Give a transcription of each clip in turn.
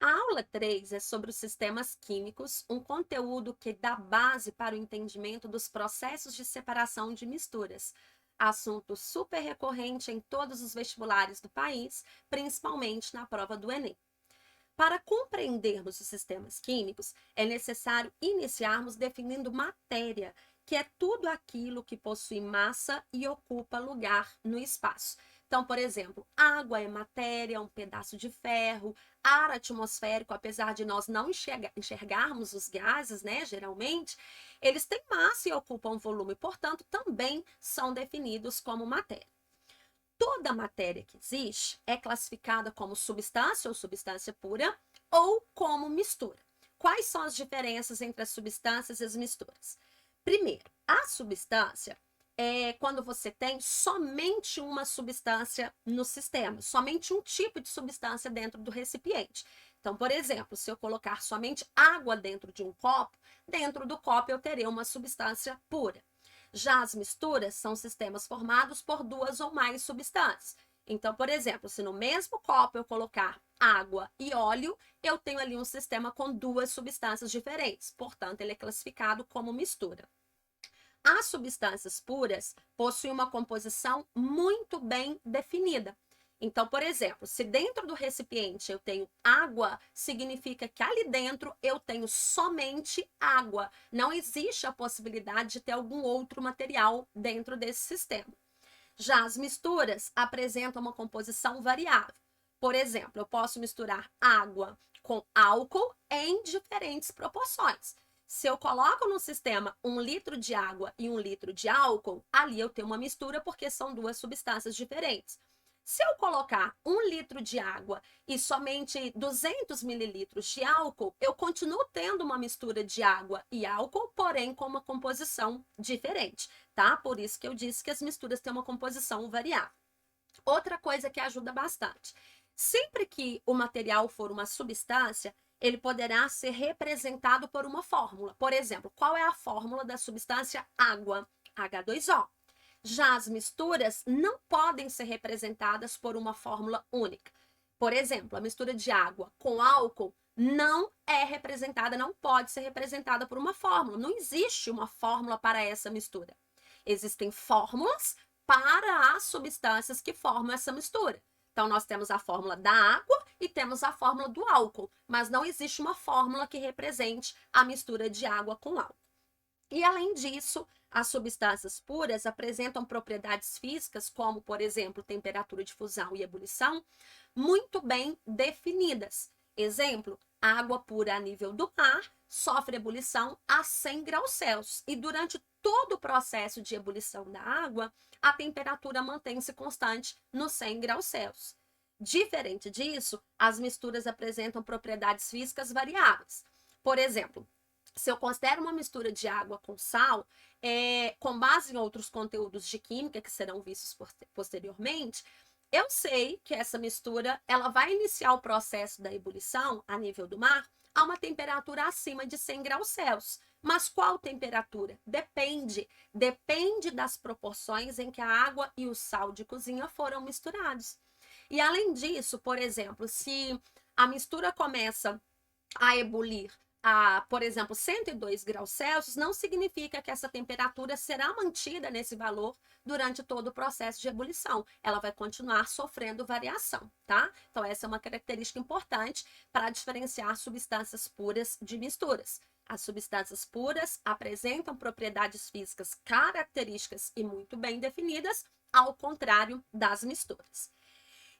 A aula 3 é sobre os sistemas químicos, um conteúdo que dá base para o entendimento dos processos de separação de misturas. Assunto super recorrente em todos os vestibulares do país, principalmente na prova do Enem. Para compreendermos os sistemas químicos, é necessário iniciarmos definindo matéria, que é tudo aquilo que possui massa e ocupa lugar no espaço. Então, por exemplo, água é matéria, um pedaço de ferro, ar atmosférico, apesar de nós não enxergarmos os gases, né, geralmente, eles têm massa e ocupam volume, portanto, também são definidos como matéria. Toda matéria que existe é classificada como substância ou substância pura ou como mistura. Quais são as diferenças entre as substâncias e as misturas? Primeiro, a substância é quando você tem somente uma substância no sistema, somente um tipo de substância dentro do recipiente. Então, por exemplo, se eu colocar somente água dentro de um copo, dentro do copo eu terei uma substância pura. Já as misturas são sistemas formados por duas ou mais substâncias. Então, por exemplo, se no mesmo copo eu colocar água e óleo, eu tenho ali um sistema com duas substâncias diferentes. Portanto, ele é classificado como mistura. As substâncias puras possuem uma composição muito bem definida. Então, por exemplo, se dentro do recipiente eu tenho água, significa que ali dentro eu tenho somente água. Não existe a possibilidade de ter algum outro material dentro desse sistema. Já as misturas apresentam uma composição variável. Por exemplo, eu posso misturar água com álcool em diferentes proporções. Se eu coloco no sistema 1 litro de água e 1 litro de álcool, ali eu tenho uma mistura porque são duas substâncias diferentes. Se eu colocar 1 litro de água e somente 200 mililitros de álcool, eu continuo tendo uma mistura de água e álcool, porém com uma composição diferente, tá? Por isso que eu disse que as misturas têm uma composição variável. Outra coisa que ajuda bastante: sempre que o material for uma substância, ele poderá ser representado por uma fórmula. Por exemplo, qual é a fórmula da substância água? H2O. Já as misturas não podem ser representadas por uma fórmula única. Por exemplo, a mistura de água com álcool não é representada, não pode ser representada por uma fórmula. Não existe uma fórmula para essa mistura. Existem fórmulas para as substâncias que formam essa mistura. Então, nós temos a fórmula da água e temos a fórmula do álcool, mas não existe uma fórmula que represente a mistura de água com álcool. E, além disso, as substâncias puras apresentam propriedades físicas, como, por exemplo, temperatura de fusão e ebulição, muito bem definidas. Exemplo, água pura a nível do mar sofre ebulição a 100 graus Celsius e durante todo o processo de ebulição da água, a temperatura mantém-se constante nos 100 graus Celsius. Diferente disso, as misturas apresentam propriedades físicas variáveis. Por exemplo, se eu considero uma mistura de água com sal, com base em outros conteúdos de química que serão vistos posteriormente, eu sei que essa mistura ela vai iniciar o processo da ebulição a nível do mar a uma temperatura acima de 100 graus Celsius. Mas qual temperatura? Depende das proporções em que a água e o sal de cozinha foram misturados. E além disso, por exemplo, se a mistura começa a ebulir por exemplo, 102 graus Celsius, não significa que essa temperatura será mantida nesse valor durante todo o processo de ebulição. Ela vai continuar sofrendo variação, tá? Então, essa é uma característica importante para diferenciar substâncias puras de misturas. As substâncias puras apresentam propriedades físicas características e muito bem definidas, ao contrário das misturas.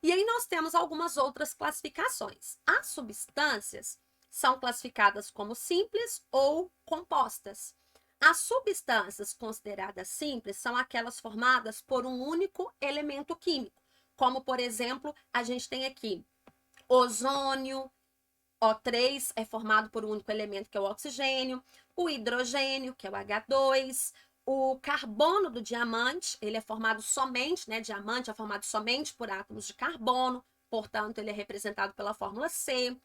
E aí nós temos algumas outras classificações. As substâncias são classificadas como simples ou compostas. As substâncias consideradas simples são aquelas formadas por um único elemento químico, como, por exemplo, a gente tem aqui ozônio, O3 é formado por um único elemento, que é o oxigênio, o hidrogênio, que é o H2, o carbono do diamante, ele é formado somente, né, diamante é formado somente por átomos de carbono, portanto, ele é representado pela fórmula C.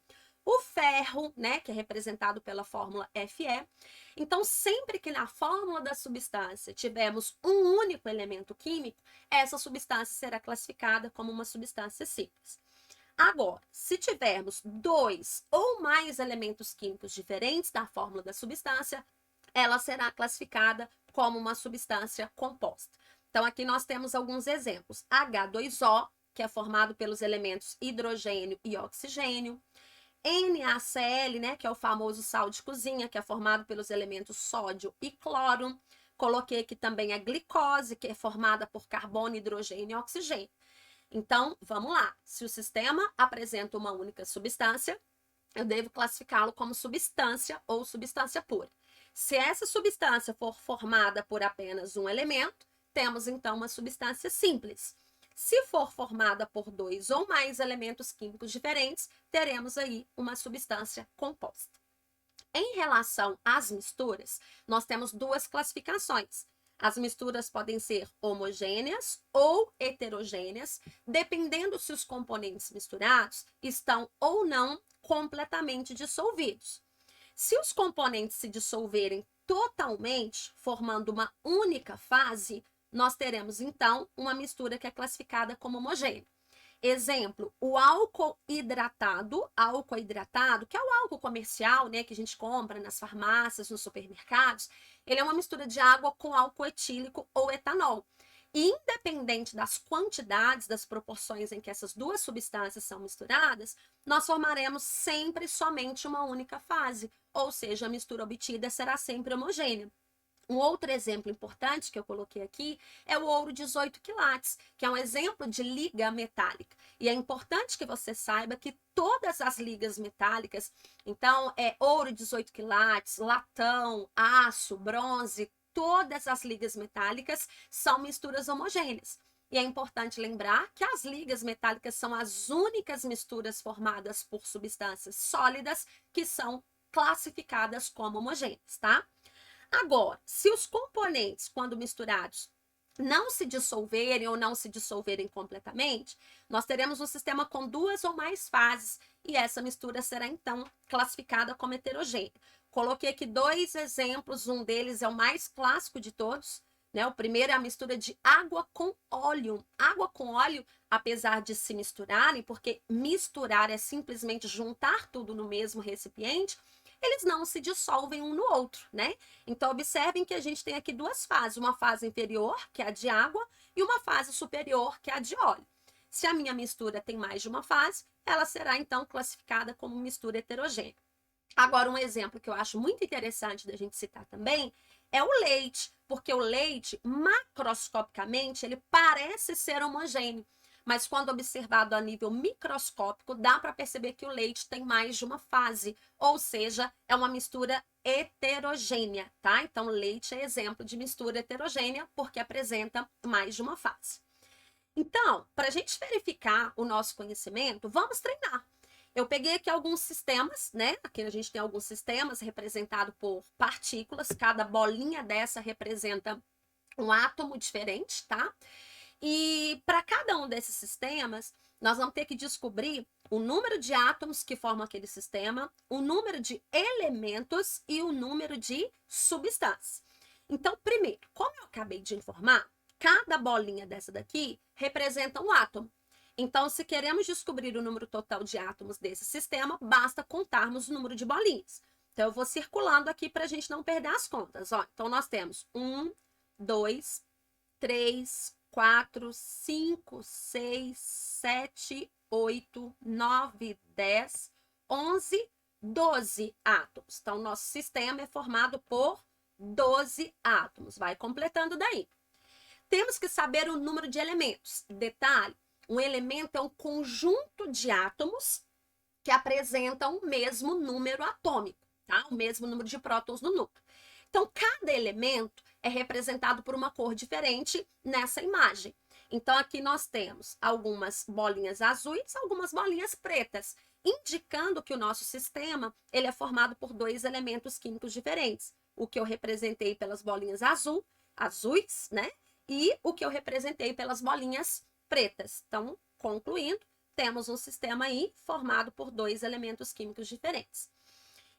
o ferro, né, que é representado pela fórmula Fe. Então, sempre que na fórmula da substância tivermos um único elemento químico, essa substância será classificada como uma substância simples. Agora, se tivermos dois ou mais elementos químicos diferentes da fórmula da substância, ela será classificada como uma substância composta. Então, aqui nós temos alguns exemplos. H2O, que é formado pelos elementos hidrogênio e oxigênio. NaCl, né, que é o famoso sal de cozinha, que é formado pelos elementos sódio e cloro. Coloquei aqui também a glicose, que é formada por carbono, hidrogênio e oxigênio. Então, vamos lá. Se o sistema apresenta uma única substância, eu devo classificá-lo como substância ou substância pura. Se essa substância for formada por apenas um elemento, temos então uma substância simples. Se for formada por dois ou mais elementos químicos diferentes, teremos aí uma substância composta. Em relação às misturas, nós temos duas classificações. As misturas podem ser homogêneas ou heterogêneas, dependendo se os componentes misturados estão ou não completamente dissolvidos. Se os componentes se dissolverem totalmente, formando uma única fase, nós teremos então uma mistura que é classificada como homogênea. Exemplo, o álcool hidratado, que é o álcool comercial, né, que a gente compra nas farmácias, nos supermercados, ele é uma mistura de água com álcool etílico ou etanol. E independente das quantidades, das proporções em que essas duas substâncias são misturadas, nós formaremos sempre somente uma única fase, ou seja, a mistura obtida será sempre homogênea. Um outro exemplo importante que eu coloquei aqui é o ouro 18 quilates, que é um exemplo de liga metálica. E é importante que você saiba que todas as ligas metálicas, então ouro 18 quilates, latão, aço, bronze, todas as ligas metálicas são misturas homogêneas. E é importante lembrar que as ligas metálicas são as únicas misturas formadas por substâncias sólidas que são classificadas como homogêneas, tá? Agora, se os componentes, quando misturados, não se dissolverem ou não se dissolverem completamente, nós teremos um sistema com duas ou mais fases e essa mistura será então classificada como heterogênea. Coloquei aqui dois exemplos, um deles é o mais clássico de todos, né? O primeiro é a mistura de água com óleo. Água com óleo, apesar de se misturarem, porque misturar é simplesmente juntar tudo no mesmo recipiente, eles não se dissolvem um no outro, né? Então, observem que a gente tem aqui duas fases, uma fase inferior, que é a de água, e uma fase superior, que é a de óleo. Se a minha mistura tem mais de uma fase, ela será, então, classificada como mistura heterogênea. Agora, um exemplo que eu acho muito interessante da gente citar também é o leite, porque o leite, macroscopicamente, ele parece ser homogêneo, mas quando observado a nível microscópico, dá para perceber que o leite tem mais de uma fase, ou seja, é uma mistura heterogênea, tá? Então, leite é exemplo de mistura heterogênea porque apresenta mais de uma fase. Então, para a gente verificar o nosso conhecimento, vamos treinar. Eu peguei aqui alguns sistemas, né? Aqui a gente tem alguns sistemas representados por partículas, cada bolinha dessa representa um átomo diferente, tá? E para cada um desses sistemas, nós vamos ter que descobrir o número de átomos que formam aquele sistema, o número de elementos e o número de substâncias. Então, primeiro, como eu acabei de informar, cada bolinha dessa daqui representa um átomo. Então, se queremos descobrir o número total de átomos desse sistema, basta contarmos o número de bolinhas. Então, eu vou circulando aqui para a gente não perder as contas. Ó, então, nós temos 1, 2, 3, 4, 5, 6, 7, 8, 9, 10, 11, 12 átomos. Então, nosso sistema é formado por 12 átomos. Vai completando daí. Temos que saber o número de elementos. Detalhe, um elemento é um conjunto de átomos que apresentam o mesmo número atômico, tá? O mesmo número de prótons no núcleo. Então, cada elemento é representado por uma cor diferente nessa imagem. Então, aqui nós temos algumas bolinhas azuis, algumas bolinhas pretas, indicando que o nosso sistema ele é formado por dois elementos químicos diferentes. O que eu representei pelas bolinhas azuis, né? E o que eu representei pelas bolinhas pretas. Então, concluindo, temos um sistema aí formado por 2 elementos químicos diferentes.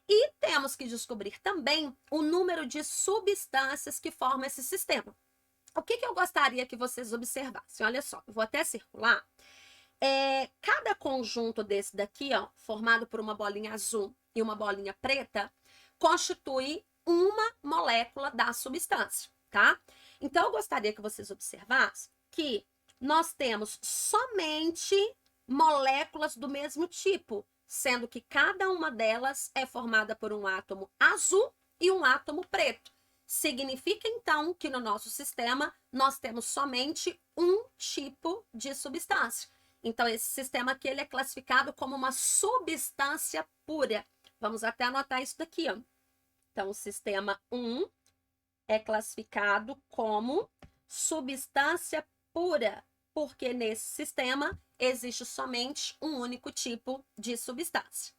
E temos que descobrir também o número de substâncias que formam esse sistema. O que eu gostaria que vocês observassem? Olha só, eu vou até circular. Cada conjunto desse daqui, ó, formado por uma bolinha azul e uma bolinha preta, constitui uma molécula da substância, tá? Então, eu gostaria que vocês observassem que nós temos somente moléculas do mesmo tipo, sendo que cada uma delas é formada por um átomo azul e um átomo preto. Significa, então, que no nosso sistema nós temos somente um tipo de substância. Então, esse sistema aqui ele é classificado como uma substância pura. Vamos até anotar isso daqui, ó. Então, o sistema 1 é classificado como substância pura, porque nesse sistema existe somente um único tipo de substância.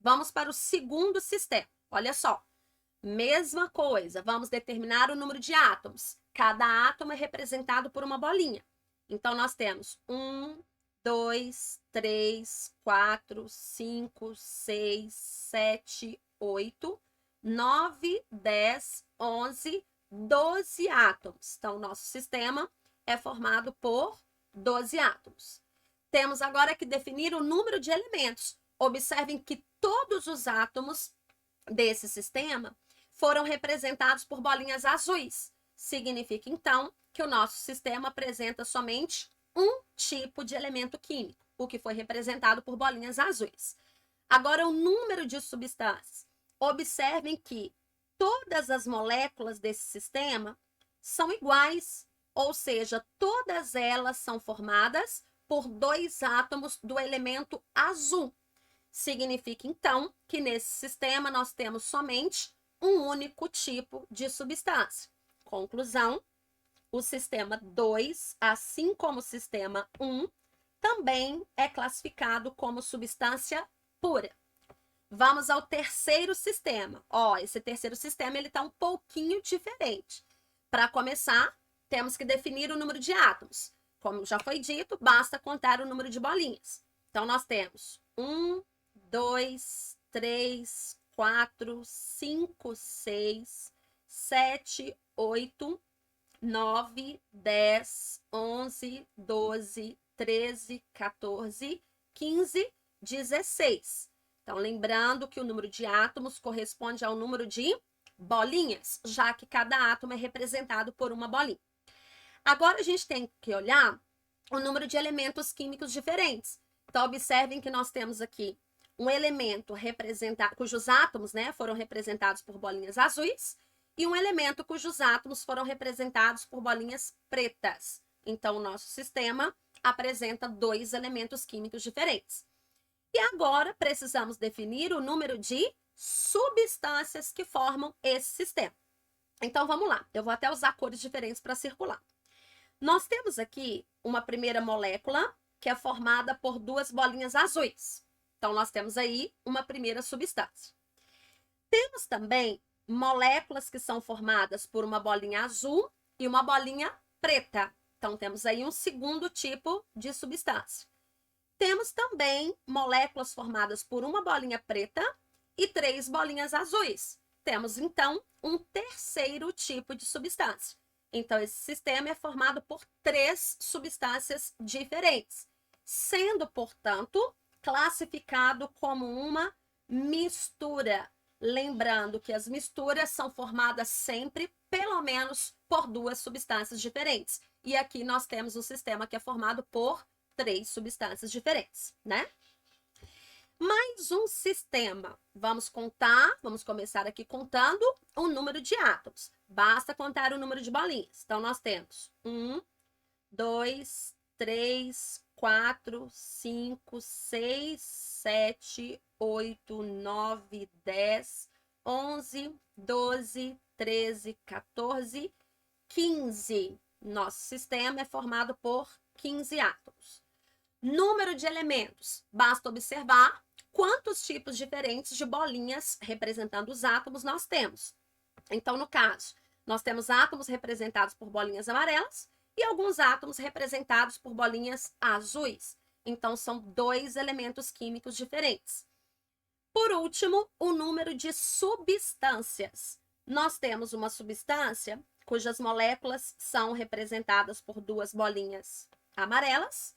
Vamos para o segundo sistema. Olha só. Mesma coisa, vamos determinar o número de átomos. Cada átomo é representado por uma bolinha. Então, nós temos 1, 2, 3, 4, 5, 6, 7, 8, 9, 10, 11, 12 átomos. Então, o nosso sistema é formado por 12 átomos. Temos agora que definir o número de elementos. Observem que todos os átomos desse sistema foram representados por bolinhas azuis. Significa, então, que o nosso sistema apresenta somente um tipo de elemento químico, o que foi representado por bolinhas azuis. Agora, o número de substâncias. Observem que todas as moléculas desse sistema são iguais, ou seja, todas elas são formadas por 2 átomos do elemento azul. Significa, então, que nesse sistema nós temos somente um único tipo de substância. Conclusão, o sistema 2, assim como o sistema 1, também é classificado como substância pura. Vamos ao terceiro sistema. Ó, esse terceiro sistema ele está um pouquinho diferente. Para começar, temos que definir o número de átomos. Como já foi dito, basta contar o número de bolinhas. Então, nós temos 1, 2, 3, 4, 5, 6, 7, 8, 9, 10, 11, 12, 13, 14, 15, 16. Então, lembrando que o número de átomos corresponde ao número de bolinhas, já que cada átomo é representado por uma bolinha. Agora, a gente tem que olhar o número de elementos químicos diferentes. Então, observem que nós temos aqui um elemento cujos átomos, né, foram representados por bolinhas azuis e um elemento cujos átomos foram representados por bolinhas pretas. Então, o nosso sistema apresenta 2 elementos químicos diferentes. E agora, precisamos definir o número de substâncias que formam esse sistema. Então, vamos lá. Eu vou até usar cores diferentes para circular. Nós temos aqui uma primeira molécula que é formada por 2 bolinhas azuis. Então, nós temos aí uma primeira substância. Temos também moléculas que são formadas por uma bolinha azul e uma bolinha preta. Então, temos aí um segundo tipo de substância. Temos também moléculas formadas por uma bolinha preta e 3 bolinhas azuis. Temos, então, um terceiro tipo de substância. Então, esse sistema é formado por 3 substâncias diferentes, sendo, portanto, classificado como uma mistura. Lembrando que as misturas são formadas sempre, pelo menos, por 2 substâncias diferentes. E aqui nós temos um sistema que é formado por 3 substâncias diferentes, né? Mais um sistema. Vamos começar aqui contando o número de átomos. Basta contar o número de bolinhas. Então, nós temos 1, 2, 3, 4, 5, 6, 7, 8, 9, 10, 11, 12, 13, 14, 15. Nosso sistema é formado por 15 átomos. Número de elementos. Basta observar quantos tipos diferentes de bolinhas representando os átomos nós temos. Então, no caso, nós temos átomos representados por bolinhas amarelas e alguns átomos representados por bolinhas azuis. Então, são dois elementos químicos diferentes. Por último, o número de substâncias. Nós temos uma substância cujas moléculas são representadas por duas bolinhas amarelas,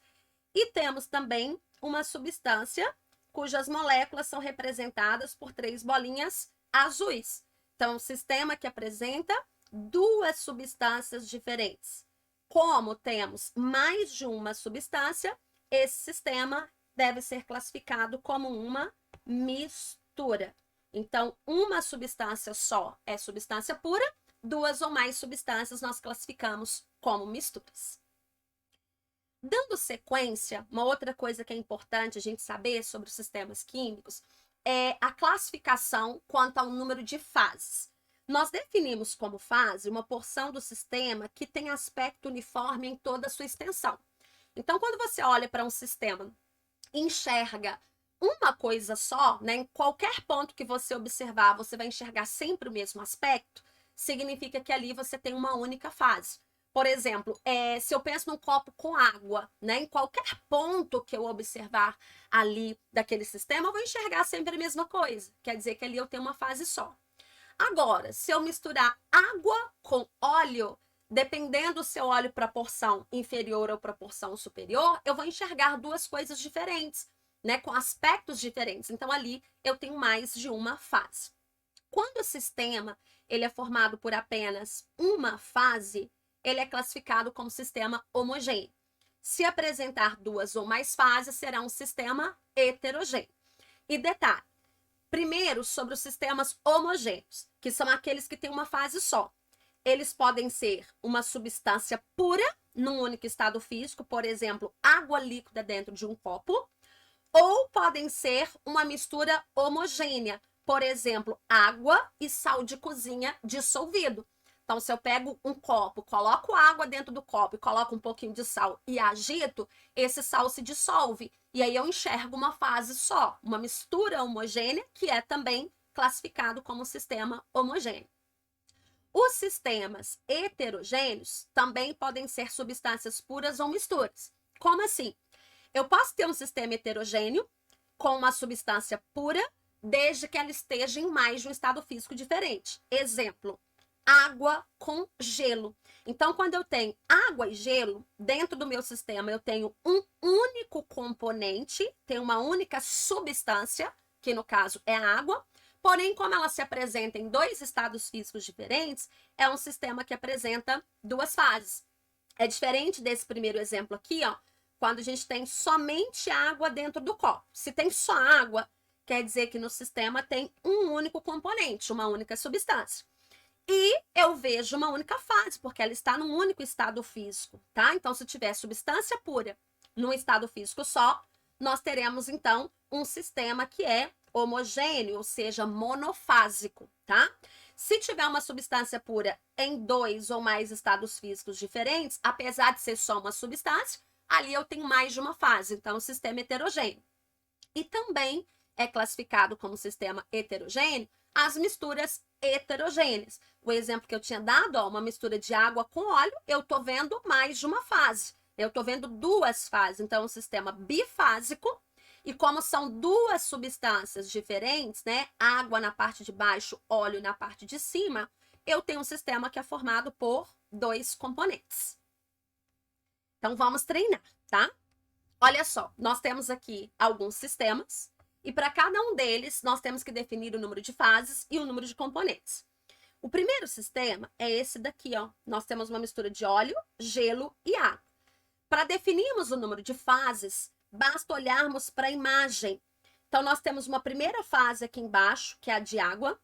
e temos também uma substância cujas moléculas são representadas por três bolinhas azuis. Então, um sistema que apresenta duas substâncias diferentes. Como temos mais de uma substância, esse sistema deve ser classificado como uma mistura. Então, uma substância só é substância pura, duas ou mais substâncias nós classificamos como misturas. Dando sequência, uma outra coisa que é importante a gente saber sobre os sistemas químicos é a classificação quanto ao número de fases. Nós definimos como fase uma porção do sistema que tem aspecto uniforme em toda a sua extensão. Então, quando você olha para um sistema e enxerga uma coisa só, né, em qualquer ponto que você observar, você vai enxergar sempre o mesmo aspecto, significa que ali você tem uma única fase. Por exemplo, se eu penso num copo com água, né, em qualquer ponto que eu observar ali daquele sistema, eu vou enxergar sempre a mesma coisa. Quer dizer que ali eu tenho uma fase só. Agora, se eu misturar água com óleo, dependendo se eu olho para a porção inferior ou para a porção superior, eu vou enxergar duas coisas diferentes, né, com aspectos diferentes. Então, ali eu tenho mais de uma fase. Quando o sistema ele é formado por apenas uma fase, ele é classificado como sistema homogêneo. Se apresentar duas ou mais fases, será um sistema heterogêneo. E detalhe, primeiro sobre os sistemas homogêneos, que são aqueles que têm uma fase só. Eles podem ser uma substância pura, num único estado físico, por exemplo, água líquida dentro de um copo, ou podem ser uma mistura homogênea, por exemplo, água e sal de cozinha dissolvido. Então, se eu pego um copo, coloco água dentro do copo e coloco um pouquinho de sal e agito, esse sal se dissolve. E aí eu enxergo uma fase só, uma mistura homogênea, que é também classificado como sistema homogêneo. Os sistemas heterogêneos também podem ser substâncias puras ou misturas. Como assim? Eu posso ter um sistema heterogêneo com uma substância pura, desde que ela esteja em mais de um estado físico diferente. Exemplo, água com gelo. Então, quando eu tenho água e gelo, dentro do meu sistema eu tenho um único componente, tenho uma única substância, que no caso é a água, porém, como ela se apresenta em dois estados físicos diferentes, é um sistema que apresenta duas fases. É diferente desse primeiro exemplo aqui, ó, quando a gente tem somente água dentro do copo. Se tem só água, quer dizer que no sistema tem um único componente, uma única substância. E eu vejo uma única fase, porque ela está num único estado físico, tá? Então, se tiver substância pura num estado físico só, nós teremos, então, um sistema que é homogêneo, ou seja, monofásico, tá? Se tiver uma substância pura em dois ou mais estados físicos diferentes, apesar de ser só uma substância, ali eu tenho mais de uma fase, então, um sistema heterogêneo. E também é classificado como sistema heterogêneo as misturas heterogêneas. O exemplo que eu tinha dado, ó, uma mistura de água com óleo, eu estou vendo mais de uma fase. Eu estou vendo duas fases, então é um sistema bifásico. E como são duas substâncias diferentes, né, água na parte de baixo, óleo na parte de cima, eu tenho um sistema que é formado por dois componentes. Então vamos treinar, tá? Olha só, nós temos aqui alguns sistemas e para cada um deles nós temos que definir o número de fases e o número de componentes. O primeiro sistema é esse daqui, ó. Nós temos uma mistura de óleo, gelo e água. Para definirmos o número de fases, basta olharmos para a imagem. Então, nós temos uma primeira fase aqui embaixo, que é a de água.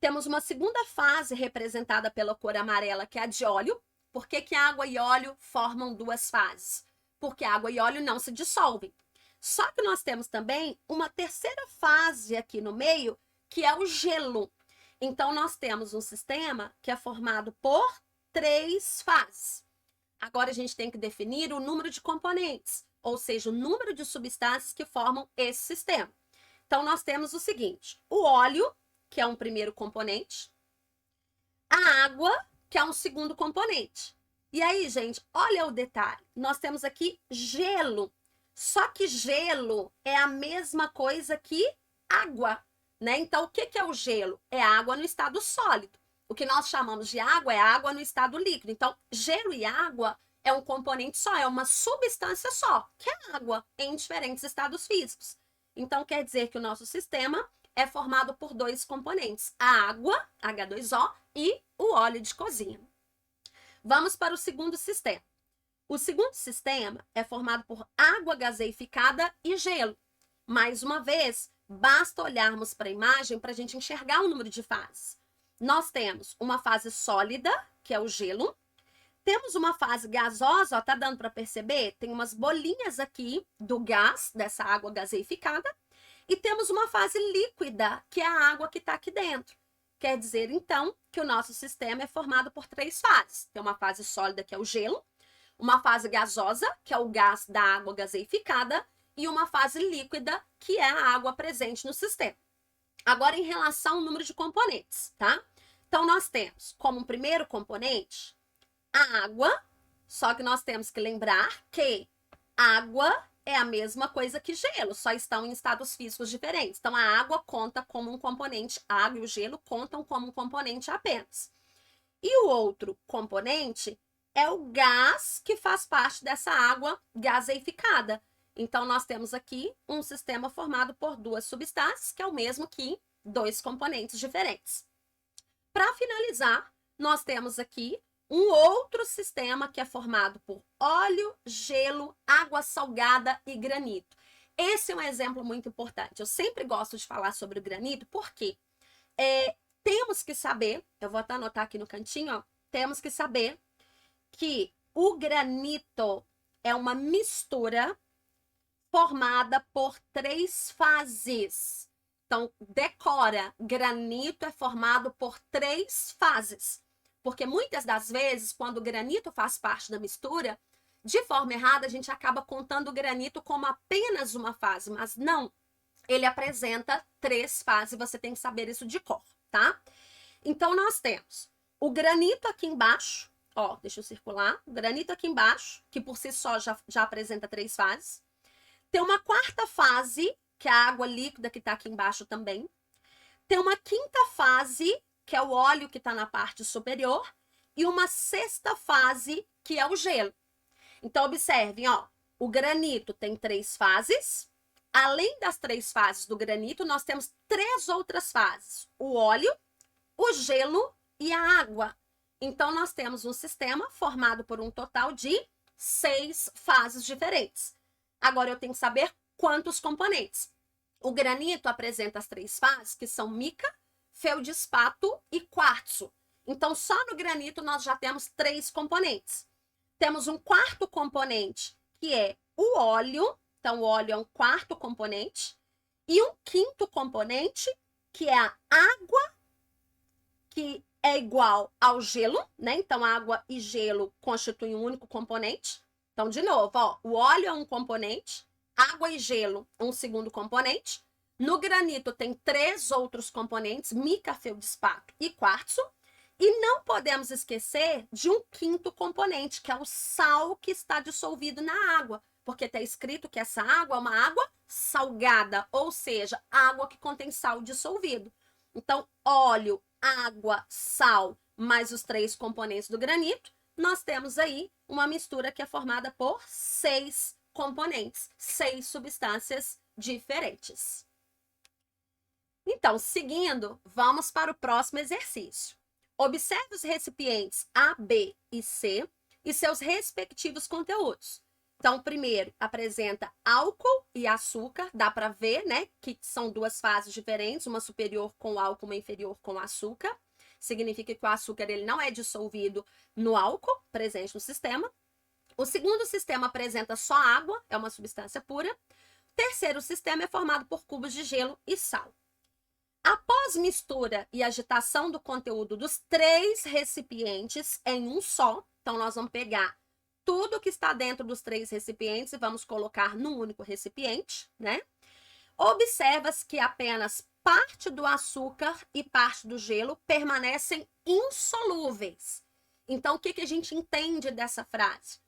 Temos uma segunda fase representada pela cor amarela, que é a de óleo. Por que água e óleo formam duas fases? Porque água e óleo não se dissolvem. Só que nós temos também uma terceira fase aqui no meio, que é o gelo. Então, nós temos um sistema que é formado por três fases. Agora, a gente tem que definir o número de componentes, ou seja, o número de substâncias que formam esse sistema. Então, nós temos o seguinte, o óleo, que é um primeiro componente, a água, que é um segundo componente. E aí, gente, olha o detalhe. Nós temos aqui gelo. Só que gelo é a mesma coisa que água, né? Então, o que é o gelo? É água no estado sólido. O que nós chamamos de água é água no estado líquido. Então, gelo e água é um componente só, é uma substância só, que é água, em diferentes estados físicos. Então, quer dizer que o nosso sistema é formado por dois componentes, a água, H2O, e o óleo de cozinha. Vamos para o segundo sistema. O segundo sistema é formado por água gaseificada e gelo. Mais uma vez, basta olharmos para a imagem para a gente enxergar o número de fases. Nós temos uma fase sólida, que é o gelo. Temos uma fase gasosa, ó, tá dando para perceber? Tem umas bolinhas aqui do gás, dessa água gaseificada. E temos uma fase líquida, que é a água que está aqui dentro. Quer dizer, então, que o nosso sistema é formado por três fases. Tem uma fase sólida, que é o gelo, uma fase gasosa, que é o gás da água gaseificada, e uma fase líquida, que é a água presente no sistema. Agora, em relação ao número de componentes, tá? Então, nós temos como primeiro componente a água, só que nós temos que lembrar que água é a mesma coisa que gelo, só estão em estados físicos diferentes. Então, a água conta como um componente, a água e o gelo contam como um componente apenas. E o outro componente é o gás que faz parte dessa água gaseificada. Então, nós temos aqui um sistema formado por duas substâncias, que é o mesmo que dois componentes diferentes. Para finalizar, nós temos aqui um outro sistema que é formado por óleo, gelo, água salgada e granito. Esse é um exemplo muito importante. Eu sempre gosto de falar sobre o granito, porque temos que saber, eu vou até anotar aqui no cantinho, ó, temos que saber que o granito é uma mistura formada por três fases. Então, decora, granito é formado por três fases. Porque muitas das vezes, quando o granito faz parte da mistura, de forma errada, a gente acaba contando o granito como apenas uma fase, mas não. Ele apresenta três fases, você tem que saber isso de cor, tá? Então, nós temos o granito aqui embaixo, ó, deixa eu circular, o granito aqui embaixo, que por si só já apresenta três fases. Tem uma quarta fase, que é a água líquida que está aqui embaixo também. Tem uma quinta fase, que é o óleo que está na parte superior. E uma sexta fase, que é o gelo. Então, observem, ó, o granito tem três fases. Além das três fases do granito, nós temos três outras fases. O óleo, o gelo e a água. Então, nós temos um sistema formado por um total de 6 fases diferentes. Agora, eu tenho que saber quantos componentes. O granito apresenta as três fases, que são mica, feldespato e quartzo. Então, só no granito nós já temos 3 componentes. Temos um quarto componente, que é o óleo. Então, o óleo é um quarto componente. E um quinto componente, que é a água, que é igual ao gelo, né? Então, água e gelo constituem um único componente. Então, de novo, ó, o óleo é um componente, água e gelo um segundo componente. No granito tem 3 outros componentes, mica, feldespato e quartzo. E não podemos esquecer de um quinto componente, que é o sal que está dissolvido na água, porque está escrito que essa água é uma água salgada, ou seja, água que contém sal dissolvido. Então, óleo, água, sal, mais os 3 componentes do granito, nós temos aí uma mistura que é formada por 6 componentes, 6 substâncias diferentes. Então, seguindo, vamos para o próximo exercício. Observe os recipientes A, B e C e seus respectivos conteúdos. Então, primeiro, apresenta álcool e açúcar. Dá para ver, né, que são 2 fases diferentes, uma superior com álcool, uma inferior com açúcar. Significa que o açúcar ele não é dissolvido no álcool presente no sistema. O segundo sistema apresenta só água, é uma substância pura. O terceiro sistema é formado por cubos de gelo e sal. Após mistura e agitação do conteúdo dos 3 recipientes em um só, então nós vamos pegar tudo que está dentro dos 3 recipientes e vamos colocar num único recipiente, né? Observa-se que apenas parte do açúcar e parte do gelo permanecem insolúveis. Então, o que a gente entende dessa frase?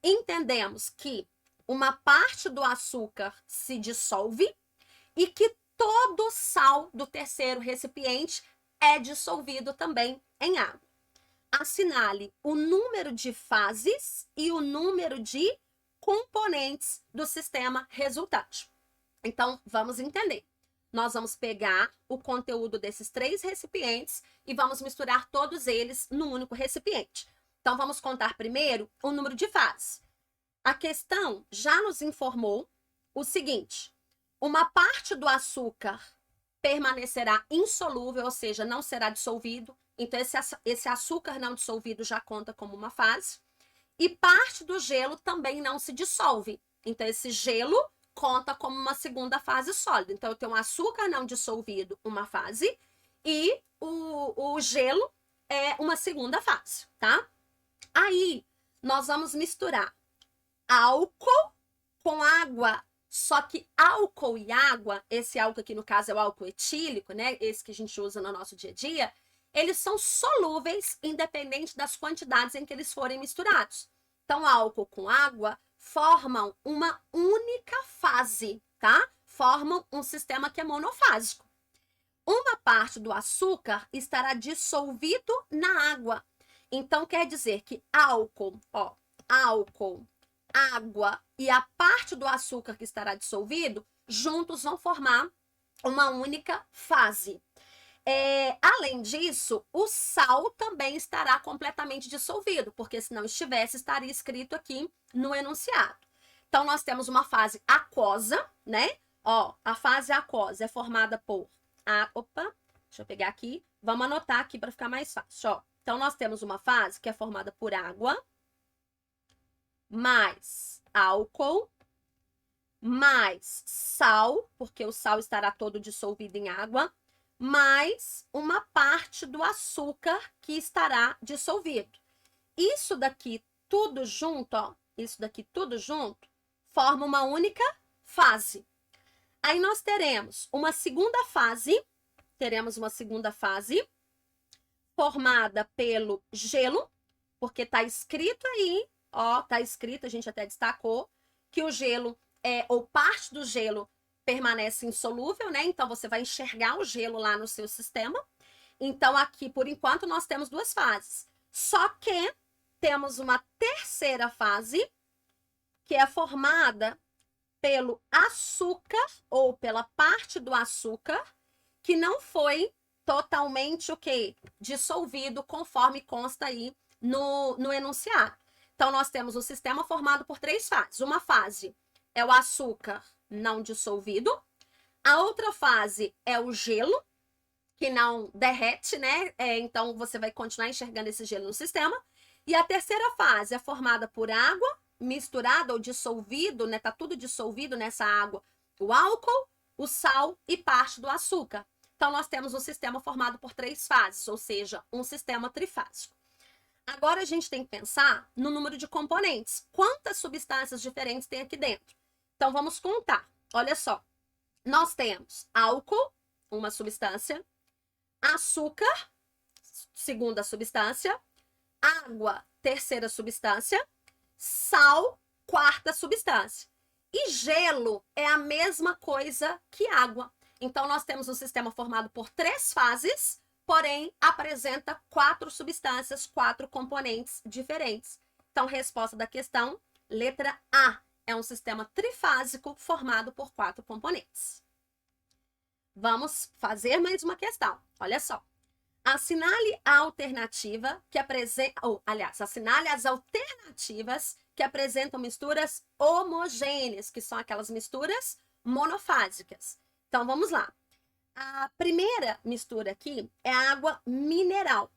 Entendemos que uma parte do açúcar se dissolve e que todo o sal do terceiro recipiente é dissolvido também em água. Assinale o número de fases e o número de componentes do sistema resultante. Então, vamos entender. Nós vamos pegar o conteúdo desses 3 recipientes e vamos misturar todos eles num único recipiente. Então, vamos contar primeiro o número de fases. A questão já nos informou o seguinte: uma parte do açúcar permanecerá insolúvel, ou seja, não será dissolvido. Então, esse açúcar não dissolvido já conta como uma fase. E parte do gelo também não se dissolve. Então, esse gelo conta como uma segunda fase sólida. Então, eu tenho um açúcar não dissolvido, uma fase, e o gelo é uma segunda fase, tá? Aí, nós vamos misturar álcool com água. Só que álcool e água, esse álcool aqui no caso é o álcool etílico, né? Esse que a gente usa no nosso dia a dia, eles são solúveis independente das quantidades em que eles forem misturados. Então, álcool com água formam uma única fase, tá? Formam um sistema que é monofásico. Uma parte do açúcar estará dissolvido na água. Então, quer dizer que álcool, água e a parte do açúcar que estará dissolvido, juntos vão formar uma única fase. Além disso, o sal também estará completamente dissolvido, porque se não estivesse, estaria escrito aqui no enunciado. Então, nós temos uma fase aquosa, né? A fase aquosa é formada por... deixa eu pegar aqui. Vamos anotar aqui para ficar mais fácil. Então, nós temos uma fase que é formada por água, mais álcool, mais sal, porque o sal estará todo dissolvido em água, mais uma parte do açúcar que estará dissolvido. Isso daqui tudo junto, forma uma única fase. Aí nós teremos uma segunda fase, formada pelo gelo, porque está escrito aí, tá escrito, a gente até destacou, que o gelo ou parte do gelo permanece insolúvel, né? Então, você vai enxergar o gelo lá no seu sistema. Então, aqui, por enquanto, nós temos 2 fases. Só que temos uma terceira fase, que é formada pelo açúcar, ou pela parte do açúcar, que não foi totalmente dissolvido, conforme consta aí no enunciado. Então, nós temos o sistema formado por 3 fases. Uma fase é o açúcar não dissolvido. A outra fase é o gelo, que não derrete, né? Então, você vai continuar enxergando esse gelo no sistema. E a terceira fase é formada por água misturada ou dissolvido, né? Tá tudo dissolvido nessa água. O álcool, o sal e parte do açúcar. Então, nós temos um sistema formado por 3 fases, ou seja, um sistema trifásico. Agora, a gente tem que pensar no número de componentes. Quantas substâncias diferentes tem aqui dentro? Então, vamos contar. Olha só. Nós temos álcool, uma substância, açúcar, segunda substância, água, terceira substância, sal, quarta substância. E gelo é a mesma coisa que água. Então, nós temos um sistema formado por 3 fases, porém, apresenta 4 substâncias, 4 componentes diferentes. Então, resposta da questão, letra A. É um sistema trifásico formado por 4 componentes. Vamos fazer mais uma questão. Olha só. Assinale a alternativa que apresenta... assinale as alternativas que apresentam misturas homogêneas, que são aquelas misturas monofásicas. Então, vamos lá. A primeira mistura aqui é a água mineral.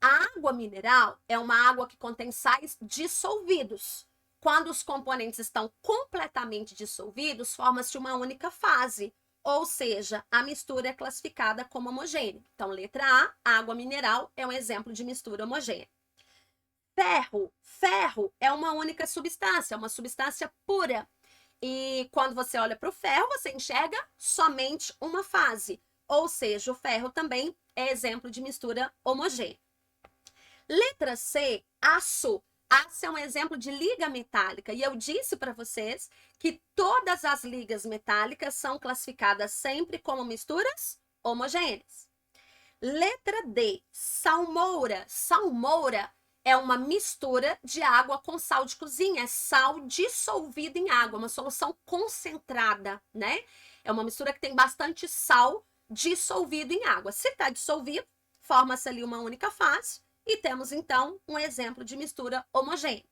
A água mineral é uma água que contém sais dissolvidos. Quando os componentes estão completamente dissolvidos, forma-se uma única fase, ou seja, a mistura é classificada como homogênea. Então, letra A, água mineral é um exemplo de mistura homogênea. Ferro. Ferro é uma única substância, uma substância pura. E quando você olha para o ferro, você enxerga somente uma fase. Ou seja, o ferro também é exemplo de mistura homogênea. Letra C, aço. Aço é um exemplo de liga metálica, e eu disse para vocês que todas as ligas metálicas são classificadas sempre como misturas homogêneas. Letra D, salmoura. Salmoura é uma mistura de água com sal de cozinha, é sal dissolvido em água, uma solução concentrada, né? É uma mistura que tem bastante sal dissolvido em água. Se está dissolvido, forma-se ali uma única fase e temos então um exemplo de mistura homogênea.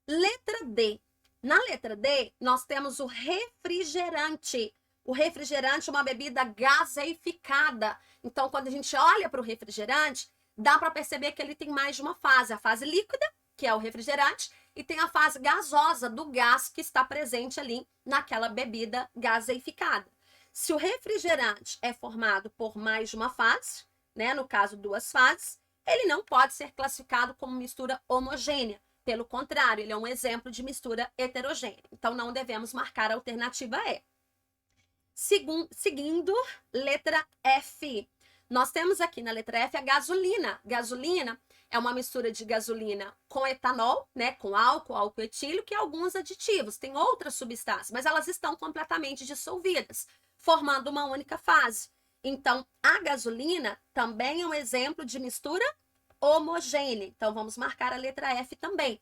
Letra D. Na letra D, nós temos o refrigerante. O refrigerante é uma bebida gaseificada. Então, quando a gente olha para o refrigerante, dá para perceber que ele tem mais de uma fase. A fase líquida, que é o refrigerante, e tem a fase gasosa, do gás que está presente ali naquela bebida gaseificada. Se o refrigerante é formado por mais de uma fase, né, no caso, duas fases, ele não pode ser classificado como mistura homogênea. Pelo contrário, ele é um exemplo de mistura heterogênea. Então, não devemos marcar a alternativa E. Seguindo, letra F. Nós temos aqui na letra F a gasolina. Gasolina é uma mistura de gasolina com etanol, né, com álcool etílico e alguns aditivos. Tem outras substâncias, mas elas estão completamente dissolvidas, formando uma única fase. Então, a gasolina também é um exemplo de mistura homogênea. Então, vamos marcar a letra F também.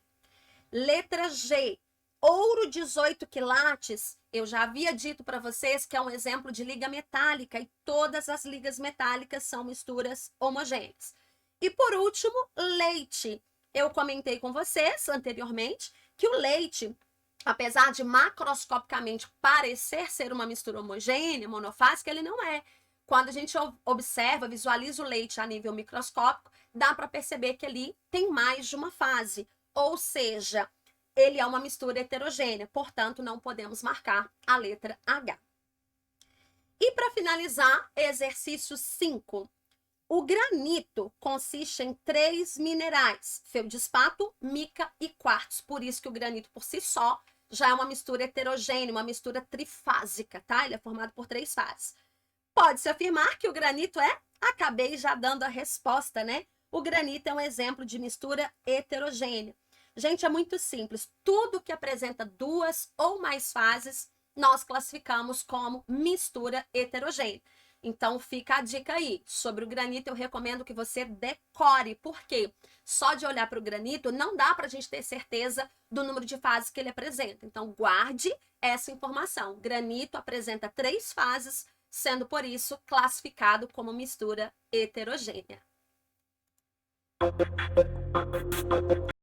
Letra G. Ouro 18 quilates, eu já havia dito para vocês que é um exemplo de liga metálica e todas as ligas metálicas são misturas homogêneas. E por último, leite. Eu comentei com vocês anteriormente que o leite, apesar de macroscopicamente parecer ser uma mistura homogênea, monofásica, ele não é. Quando a gente observa, visualiza o leite a nível microscópico, dá para perceber que ali tem mais de uma fase, ou seja, ele é uma mistura heterogênea, portanto, não podemos marcar a letra H. E para finalizar, exercício 5. O granito consiste em 3 minerais: feldspato, mica e quartzo. Por isso que o granito por si só já é uma mistura heterogênea, uma mistura trifásica, tá? Ele é formado por 3 fases. Pode-se afirmar que o granito acabei já dando a resposta, né? O granito é um exemplo de mistura heterogênea. Gente, é muito simples. Tudo que apresenta 2 ou mais fases, nós classificamos como mistura heterogênea. Então, fica a dica aí. Sobre o granito, eu recomendo que você decore. Por quê? Só de olhar para o granito, não dá para a gente ter certeza do número de fases que ele apresenta. Então, guarde essa informação. Granito apresenta 3 fases, sendo, por isso, classificado como mistura heterogênea.